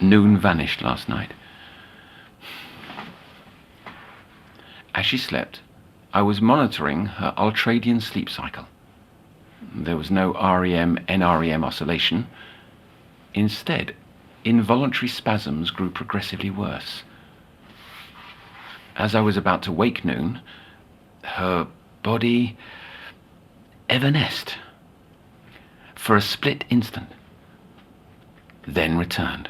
Noon vanished last night. As she slept, I was monitoring her ultradian sleep cycle. There was no REM-NREM oscillation. Instead, involuntary spasms grew progressively worse. As I was about to wake Noon, her body evanesced for a split instant, then returned,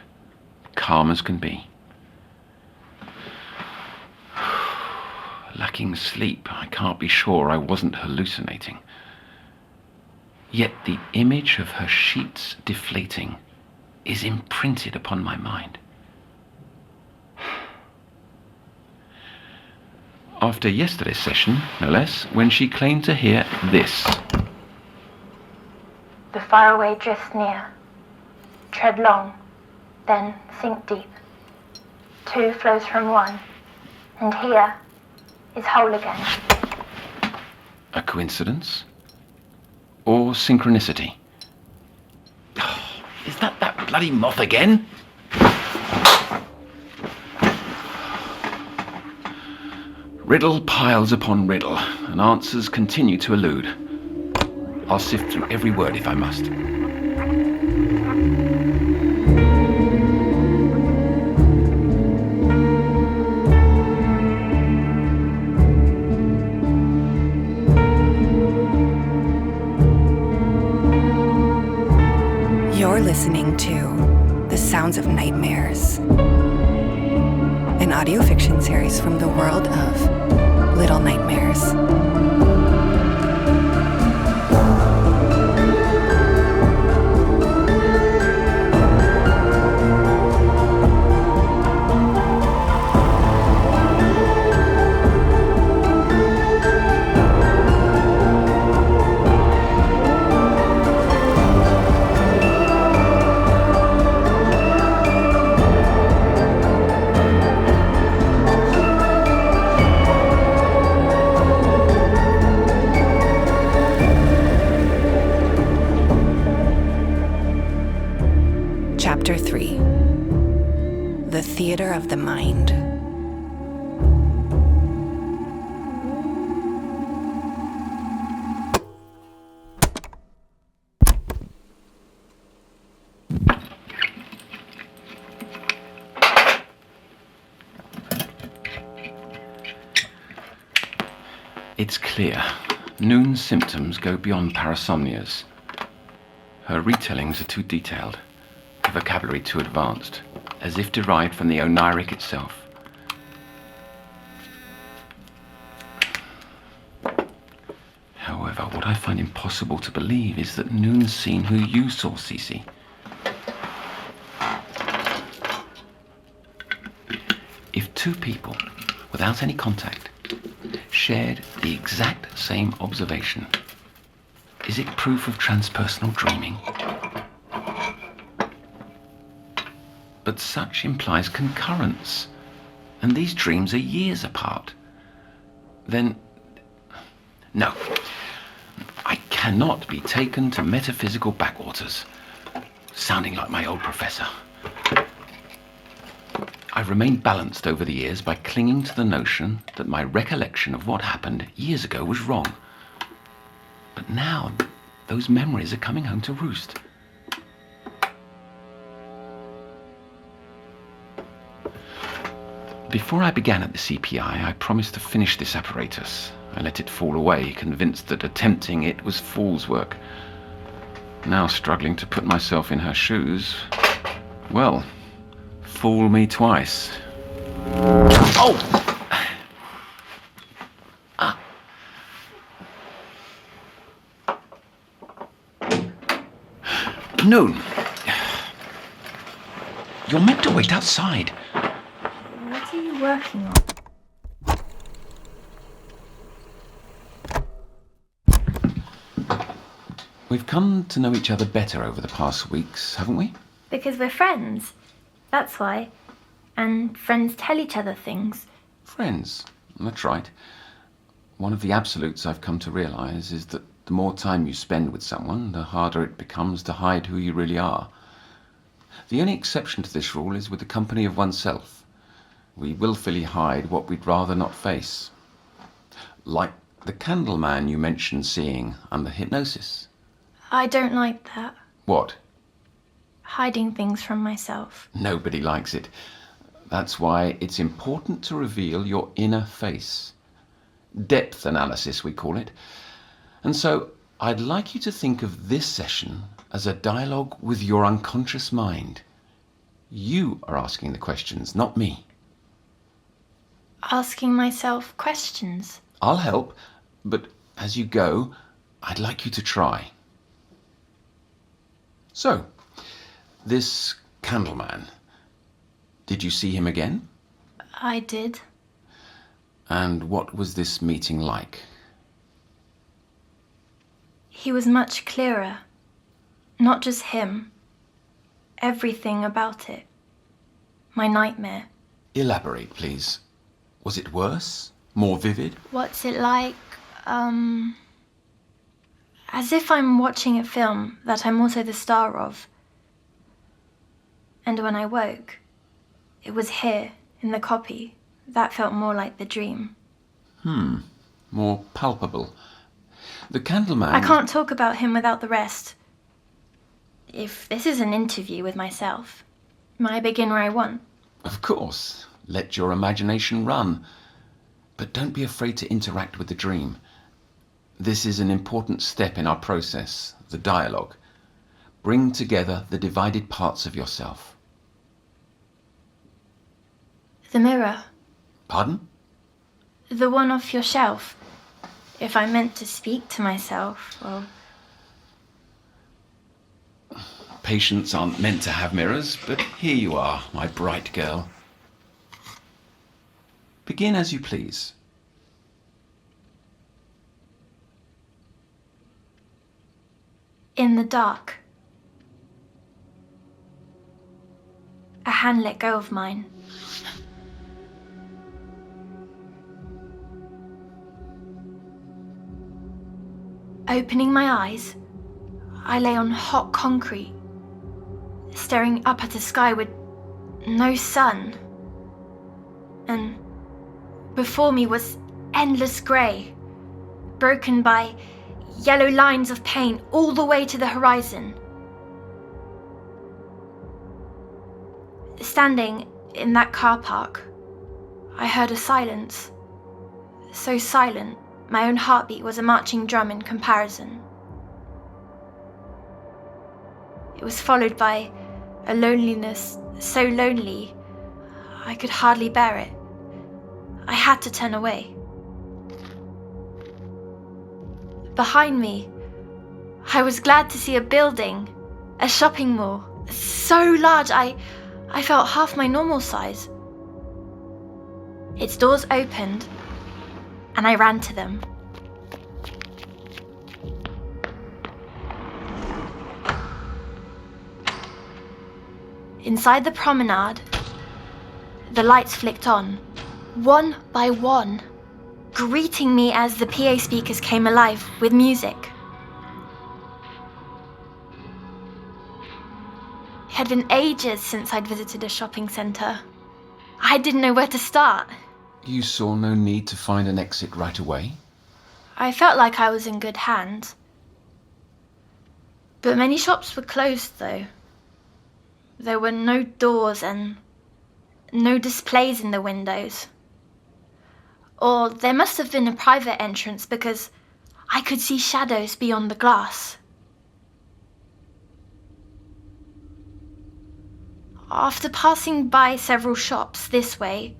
calm as can be. Lacking sleep, I can't be sure I wasn't hallucinating. Yet the image of her sheets deflating is imprinted upon my mind. After yesterday's session, no less, when she claimed to hear this. The faraway drifts near. Tread long, then sink deep. Two flows from one, and here is whole again. A coincidence? Or synchronicity? Is that bloody moth again? Riddle piles upon riddle, and answers continue to elude. I'll sift through every word if I must. You're listening to The Sounds of Nightmares, an audio fiction series from the world of Little Nightmares. Chapter 3. The Theater of the Mind. It's clear. Noon's symptoms go beyond parasomnias. Her retellings are too detailed. The vocabulary too advanced, as if derived from the oniric itself. However, what I find impossible to believe is that Noon's seen who you saw, Cece. If two people, without any contact, shared the exact same observation, is it proof of transpersonal dreaming? But such implies concurrence, and these dreams are years apart. Then, no, I cannot be taken to metaphysical backwaters, sounding like my old professor. I've remained balanced over the years by clinging to the notion that my recollection of what happened years ago was wrong. But now, those memories are coming home to roost. Before I began at the CPI, I promised to finish this apparatus. I let it fall away, convinced that attempting it was fool's work. Now struggling to put myself in her shoes, well, fool me twice. Oh! Noon. You're meant to wait outside. What are you working on? We've come to know each other better over the past weeks, haven't we? Because we're friends. That's why. And friends tell each other things. Friends, that's right. One of the absolutes I've come to realise is that the more time you spend with someone, the harder it becomes to hide who you really are. The only exception to this rule is with the company of oneself. We willfully hide what we'd rather not face. Like the candleman you mentioned seeing under hypnosis. I don't like that. What? Hiding things from myself. Nobody likes it. That's why it's important to reveal your inner face. Depth analysis, we call it. And so I'd like you to think of this session as a dialogue with your unconscious mind. You are asking the questions, not me. Asking myself questions? I'll help, but as you go, I'd like you to try. So, this candleman, did you see him again? I did. And what was this meeting like? He was much clearer. Not just him. Everything about it. My nightmare. Elaborate, please. Was it worse? More vivid? What's it like? As if I'm watching a film that I'm also the star of. And when I woke, it was here, in the copy. That felt more like the dream. More palpable. The candleman... I can't talk about him without the rest. If this is an interview with myself, may I begin where I want? Of course. Let your imagination run. But don't be afraid to interact with the dream. This is an important step in our process, the dialogue. Bring together the divided parts of yourself. The mirror. Pardon? The one off your shelf. If I meant to speak to myself, well... Patients aren't meant to have mirrors, but here you are, my bright girl. Begin as you please. In the dark. A hand let go of mine. Opening my eyes, I lay on hot concrete, staring up at a sky with no sun. And before me was endless grey, broken by yellow lines of paint all the way to the horizon. Standing in that car park, I heard a silence, so silent my own heartbeat was a marching drum in comparison. It was followed by a loneliness so lonely I could hardly bear it. I had to turn away. Behind me, I was glad to see a building, a shopping mall, so large I felt half my normal size. Its doors opened, and I ran to them. Inside the promenade, the lights flicked on, one by one, greeting me as the PA speakers came alive with music. It had been ages since I'd visited a shopping centre. I didn't know where to start. You saw no need to find an exit right away? I felt like I was in good hands. But many shops were closed, though. There were no doors and no displays in the windows. Or there must have been a private entrance because I could see shadows beyond the glass. After passing by several shops this way,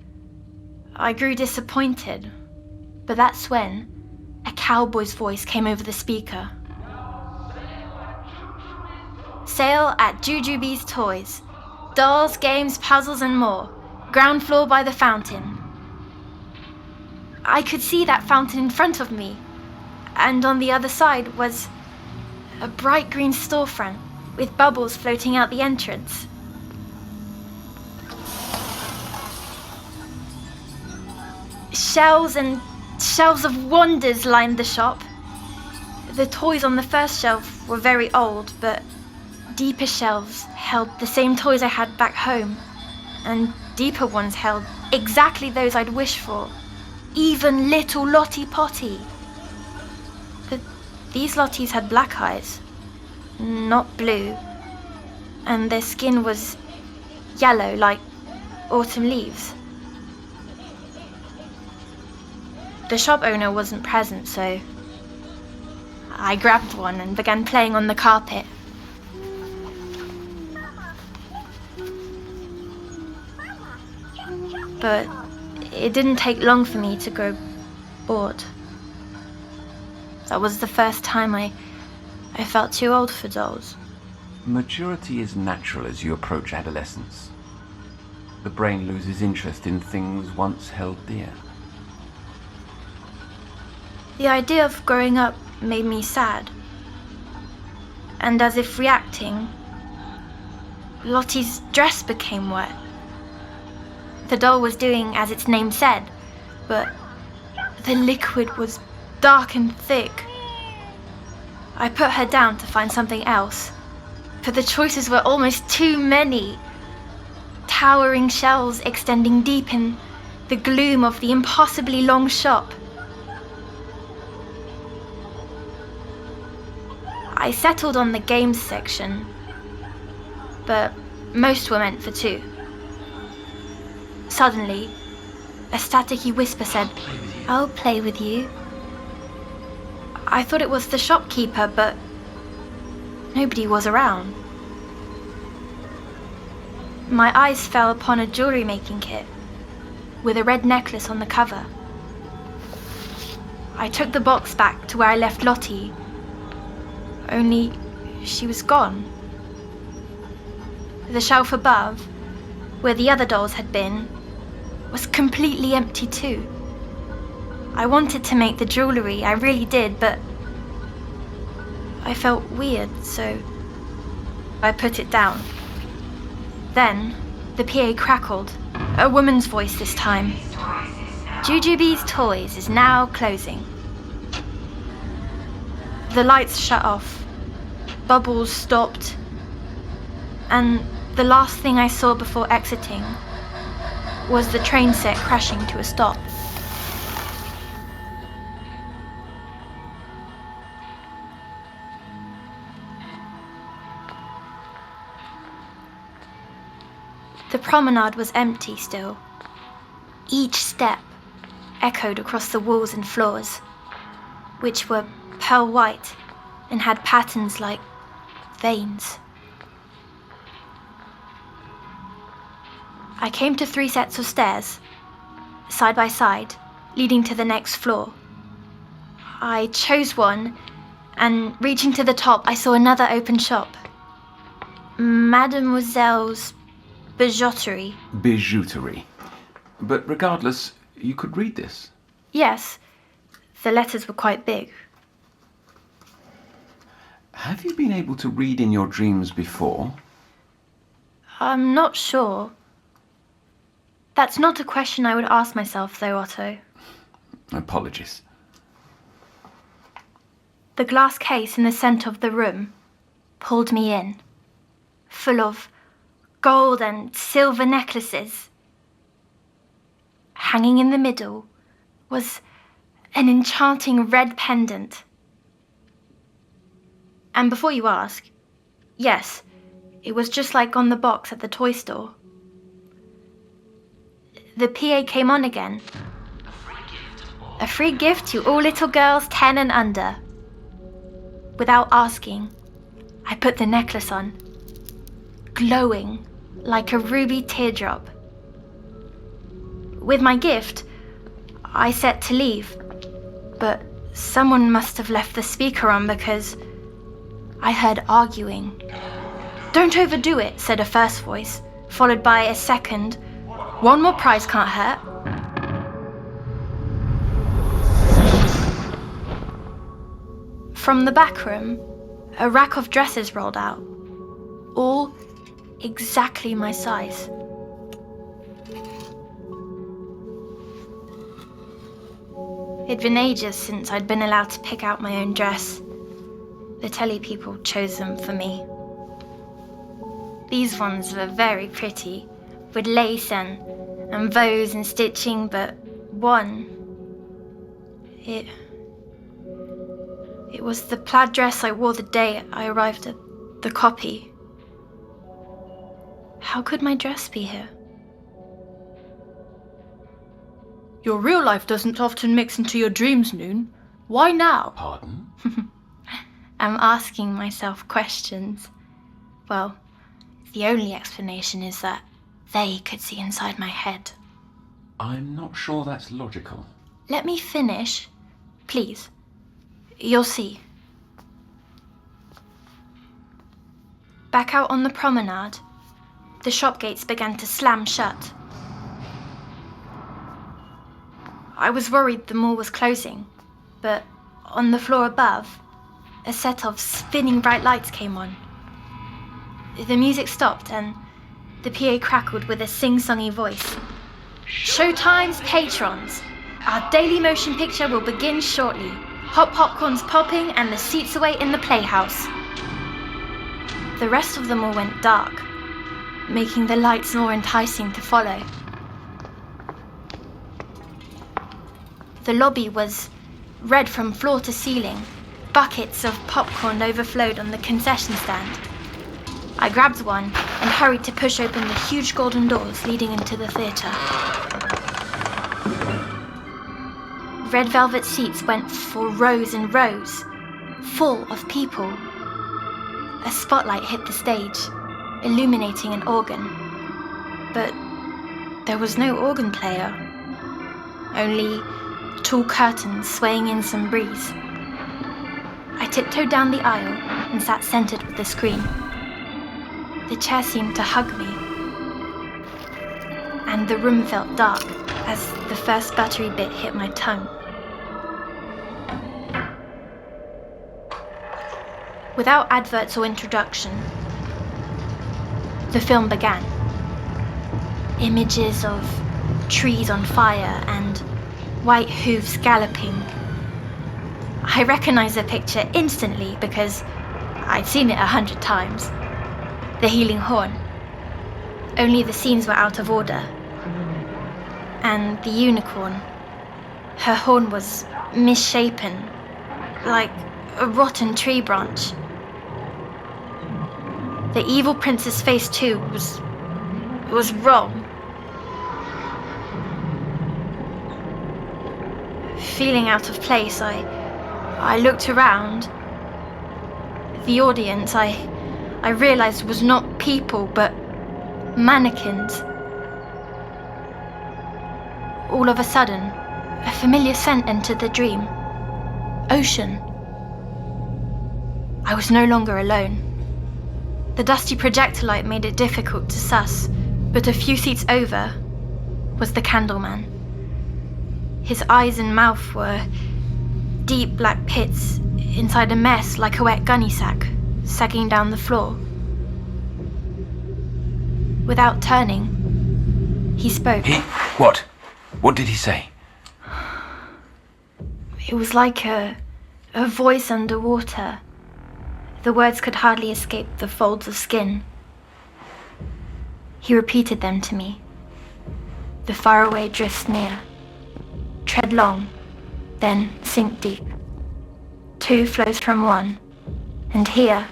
I grew disappointed, but that's when a cowboy's voice came over the speaker. Sale at Jujubee's Toys. Dolls, games, puzzles and more. Ground floor by the fountain. I could see that fountain in front of me, and on the other side was a bright green storefront with bubbles floating out the entrance. Shelves and shelves of wonders lined the shop. The toys on the first shelf were very old, but deeper shelves held the same toys I had back home, and deeper ones held exactly those I'd wished for, even little Lottie Potty. But these Lotties had black eyes, not blue, and their skin was yellow like autumn leaves. The shop owner wasn't present, so I grabbed one and began playing on the carpet. But it didn't take long for me to grow bored. That was the first time I felt too old for dolls. Maturity is natural as you approach adolescence. The brain loses interest in things once held dear. The idea of growing up made me sad. And as if reacting, Lottie's dress became wet. The doll was doing as its name said, but the liquid was dark and thick. I put her down to find something else, but the choices were almost too many. Towering shelves extending deep in the gloom of the impossibly long shop. I settled on the games section, but most were meant for two. Suddenly, a staticky whisper said, "I'll play with you." I thought it was the shopkeeper, but nobody was around. My eyes fell upon a jewelry making kit with a red necklace on the cover. I took the box back to where I left Lottie, only she was gone. The shelf above, where the other dolls had been, was completely empty too. I wanted to make the jewellery, I really did, but I felt weird, so I put it down. Then the PA crackled, a woman's voice this time. "Jujubee's Toys is now closing." The lights shut off, bubbles stopped, and the last thing I saw before exiting was the train set crashing to a stop. The promenade was empty still. Each step echoed across the walls and floors, which were pearl white and had patterns like veins. I came to 3 sets of stairs, side by side, leading to the next floor. I chose one, and reaching to the top, I saw another open shop. Mademoiselle's Bijouterie. Bijouterie. But regardless, you could read this. Yes, the letters were quite big. Have you been able to read in your dreams before? I'm not sure. That's not a question I would ask myself, though, Otto. Apologies. The glass case in the centre of the room pulled me in, full of gold and silver necklaces. Hanging in the middle was an enchanting red pendant. And before you ask, yes, it was just like on the box at the toy store. The PA came on again. A free gift to all little girls 10 and under. Without asking, I put the necklace on, glowing like a ruby teardrop. With my gift, I set to leave, but someone must have left the speaker on because I heard arguing. "Don't overdo it," said a first voice, followed by a second. "One more prize can't hurt." From the back room, a rack of dresses rolled out, all exactly my size. It'd been ages since I'd been allowed to pick out my own dress. The telly people chose them for me. These ones were very pretty, with lace and bows and stitching, but one... It was the plaid dress I wore the day I arrived at the copy. How could my dress be here? Your real life doesn't often mix into your dreams, Noon. Why now? Pardon? I'm asking myself questions. Well, the only explanation is that they could see inside my head. I'm not sure that's logical. Let me finish, please. You'll see. Back out on the promenade, the shop gates began to slam shut. I was worried the mall was closing, but on the floor above, a set of spinning bright lights came on. The music stopped and the PA crackled with a sing-songy voice. Showtime's patrons! Our daily motion picture will begin shortly. Hot popcorn's popping and the seats await in the playhouse. The rest of the mall went dark, making the lights more enticing to follow. The lobby was red from floor to ceiling. Buckets of popcorn overflowed on the concession stand. I grabbed one and hurried to push open the huge golden doors leading into the theatre. Red velvet seats went for rows and rows, full of people. A spotlight hit the stage, illuminating an organ. But there was no organ player, only tall curtains swaying in some breeze. I tiptoed down the aisle and sat centered with the screen. The chair seemed to hug me, and the room felt dark as the first buttery bit hit my tongue. Without adverts or introduction, the film began. Images of trees on fire and white hooves galloping. I recognized the picture instantly because I'd seen it 100 times. The healing horn. Only the scenes were out of order. And the unicorn. Her horn was misshapen, like a rotten tree branch. The evil prince's face too was wrong. Feeling out of place, I looked around. The audience, I realized was not people, but mannequins. All of a sudden, a familiar scent entered the dream. Ocean. I was no longer alone. The dusty projector light made it difficult to suss, but a few seats over was the Candleman. His eyes and mouth were deep black pits inside a mess like a wet gunny sack, sagging down the floor. Without turning, he spoke. What? What did he say? It was like a voice underwater. The words could hardly escape the folds of skin. He repeated them to me. The faraway drifts near. Tread long, then sink deep. Two flows from one, and here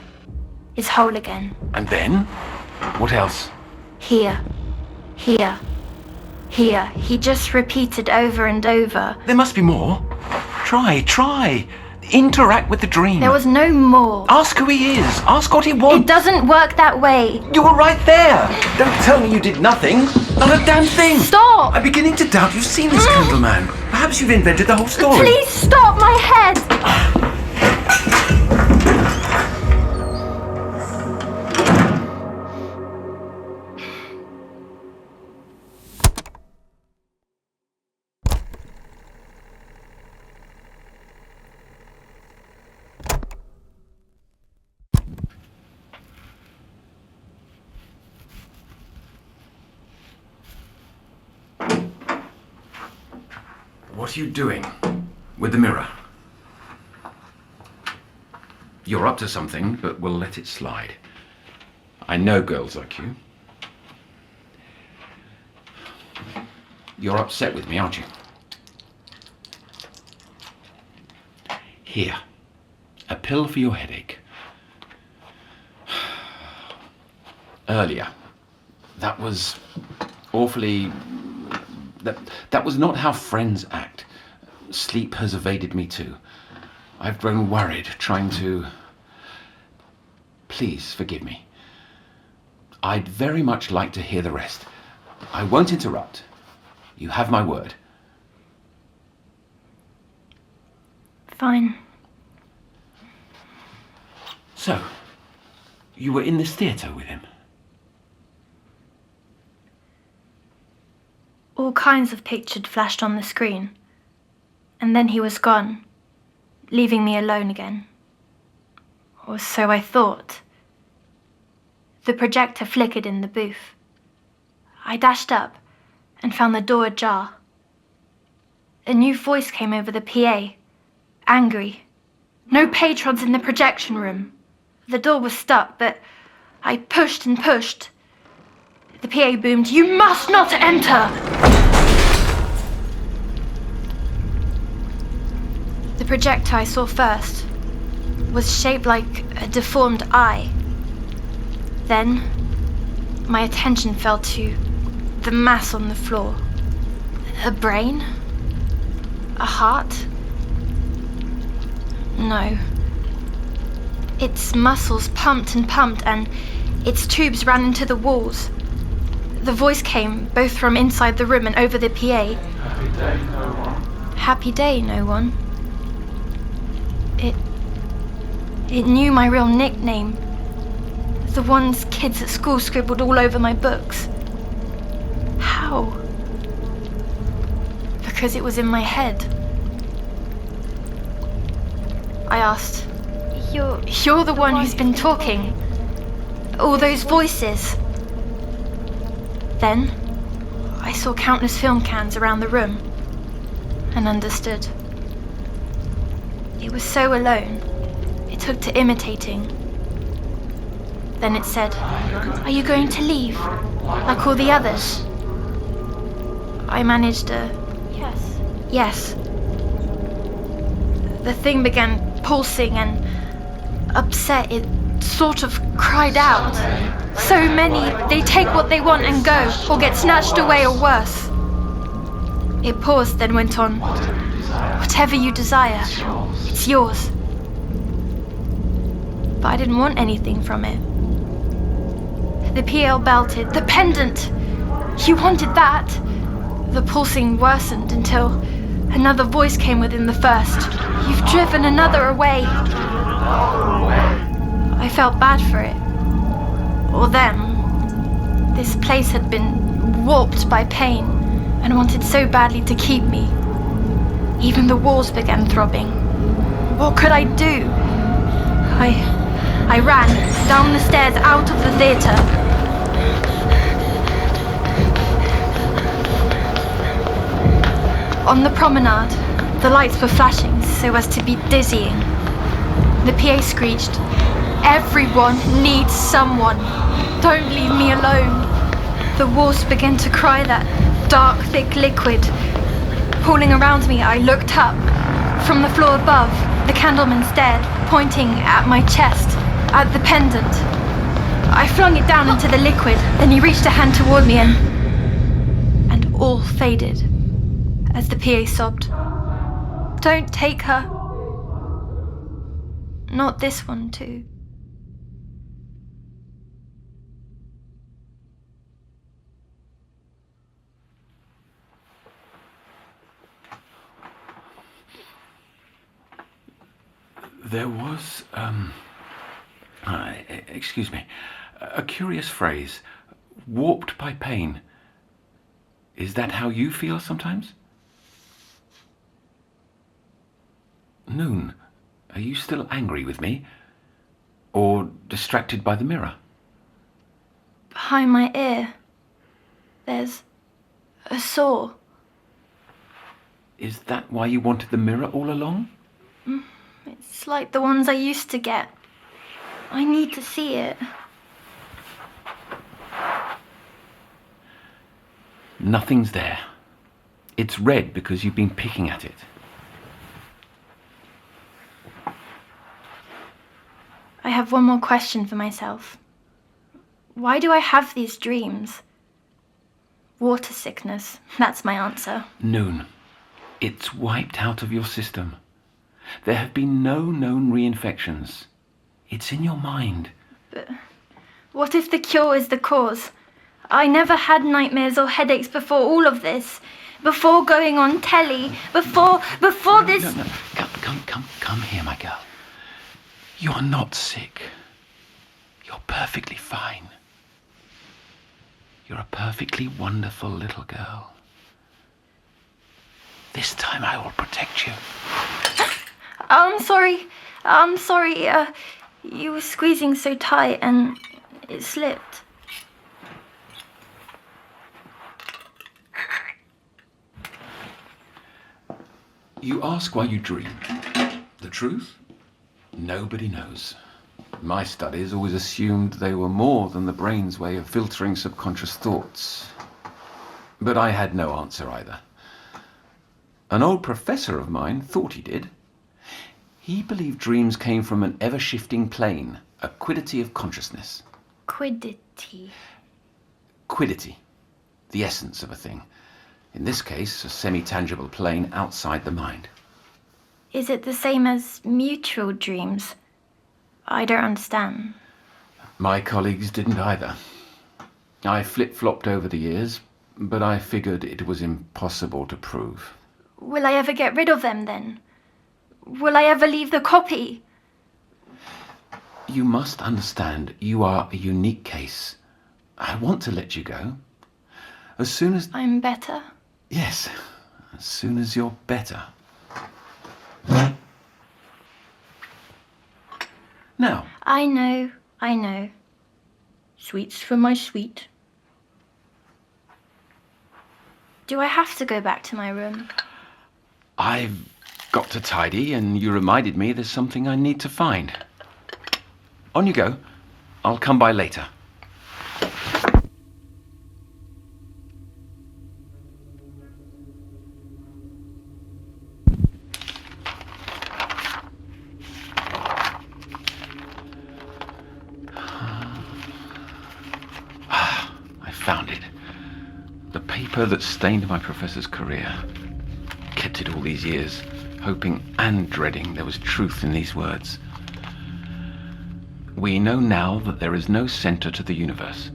is whole again. And then? What else? Here, here, here. He just repeated over and over. There must be more. Try. Interact with the dream. There was no more. Ask who he is. Ask what he wants. It doesn't work that way. You were right there. Don't tell me you did nothing. Not a damn thing. Stop! I'm beginning to doubt you've seen this Candleman. Perhaps you've invented the whole story. Please stop my head! What are you doing with the mirror? You're up to something, but we'll let it slide. I know girls like you. You're upset with me, aren't you? Here, a pill for your headache. Earlier, that was awfully... That was not how friends act. Sleep has evaded me too. I've grown worried, trying to... Please forgive me. I'd very much like to hear the rest. I won't interrupt. You have my word. Fine. So, you were in this theatre with him? All kinds of pictures flashed on the screen, and then he was gone, leaving me alone again. Or so I thought. The projector flickered in the booth. I dashed up and found the door ajar. A new voice came over the PA, angry. No patrons in the projection room. The door was stuck, but I pushed and pushed. The PA boomed, "You must not enter!" The projector I saw first was shaped like a deformed eye. Then, my attention fell to the mass on the floor. A brain? A heart? No. Its muscles pumped and pumped, and its tubes ran into the walls. The voice came both from inside the room and over the PA. Happy day, no one. Happy day, no one. It knew my real nickname. The ones kids at school scribbled all over my books. How? Because it was in my head. I asked, You're the one who's been talking. All those voices. Then, I saw countless film cans around the room and understood. It was so alone, it took to imitating. Then it said, "Are you going to leave, like all the others?" I managed a yes. The thing began pulsing and, upset, it sort of cried out. So many, they take what they want and go, or get snatched away, or worse. It paused, then went on. Whatever you desire, it's yours. But I didn't want anything from it. The PL belted, "The pendant! You wanted that!" The pulsing worsened until another voice came within the first. "You've driven another away." I felt bad for it. Or them. This place had been warped by pain and wanted so badly to keep me. Even the walls began throbbing. What could I do? I ran down the stairs out of the theatre. On the promenade, the lights were flashing so as to be dizzying. The PA screeched, "Everyone needs someone. Don't leave me alone." The walls began to cry that dark, thick liquid. Pooling around me, I looked up. From the floor above, the candleman stared, pointing at my chest, at the pendant. I flung it down into the liquid, then he reached a hand toward me and all faded as the PA sobbed, "Don't take her. Not this one, too." There was, excuse me, a curious phrase, warped by pain. Is that how you feel sometimes? Noon, are you still angry with me? Or distracted by the mirror? Behind my ear, there's a saw. Is that why you wanted the mirror all along? It's like the ones I used to get. I need to see it. Nothing's there. It's red because you've been picking at it. I have one more question for myself. Why do I have these dreams? Water sickness, that's my answer. Noon. It's wiped out of your system. There have been no known reinfections. It's in your mind. But what if the cure is the cause? I never had nightmares or headaches before all of this. Before going on telly. Before this... No. Come here, my girl. You're not sick. You're perfectly fine. You're a perfectly wonderful little girl. This time I will protect you. I'm sorry. You were squeezing so tight and it slipped. You ask why you dream. The truth? Nobody knows. My studies always assumed they were more than the brain's way of filtering subconscious thoughts. But I had no answer either. An old professor of mine thought he did. He believed dreams came from an ever-shifting plane, a quiddity of consciousness. Quiddity. Quiddity, the essence of a thing. In this case, a semi-tangible plane outside the mind. Is it the same as mutual dreams? I don't understand. My colleagues didn't either. I flip-flopped over the years, but I figured it was impossible to prove. Will I ever get rid of them then? Will I ever leave the copy? You must understand, you are a unique case. I want to let you go. As soon as... I'm better? Yes, as soon as you're better. Now. I know. Sweets for my sweet. Do I have to go back to my room? I've got to tidy, and you reminded me there's something I need to find. On you go. I'll come by later. Found it. The paper that stained my professor's career. Kept it all these years, hoping and dreading there was truth in these words. We know now that there is no center to the universe.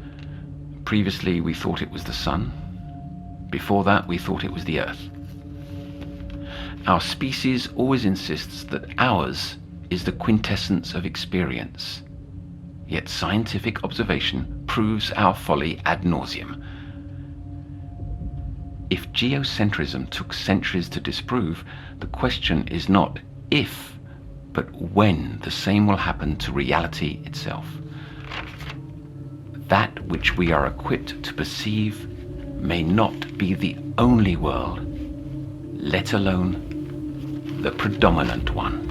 Previously, we thought it was the sun. Before that, we thought it was the earth. Our species always insists that ours is the quintessence of experience. Yet scientific observation proves our folly ad nauseum. If geocentrism took centuries to disprove, the question is not if, but when the same will happen to reality itself. That which we are equipped to perceive may not be the only world, let alone the predominant one.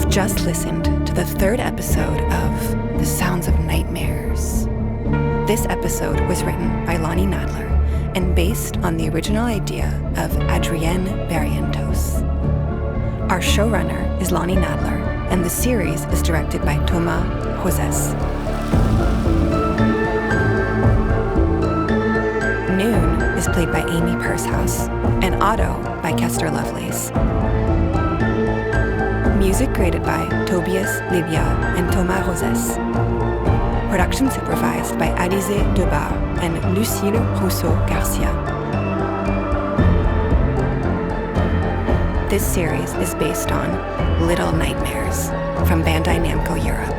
Just listened to the third episode of The Sounds of Nightmares. This episode was written by Lonnie Nadler and based on the original idea of Adrienne Barrientos. Our showrunner is Lonnie Nadler, and the series is directed by Thomas Joses. Noon is played by Amy Pursehouse, and Otto by Kester Lovelace. Music created by Tobias Libya and Thomas Joses. Production supervised by Alizé Debar and Lucille Rousseau-Garcia. This series is based on Little Nightmares from Bandai Namco Europe.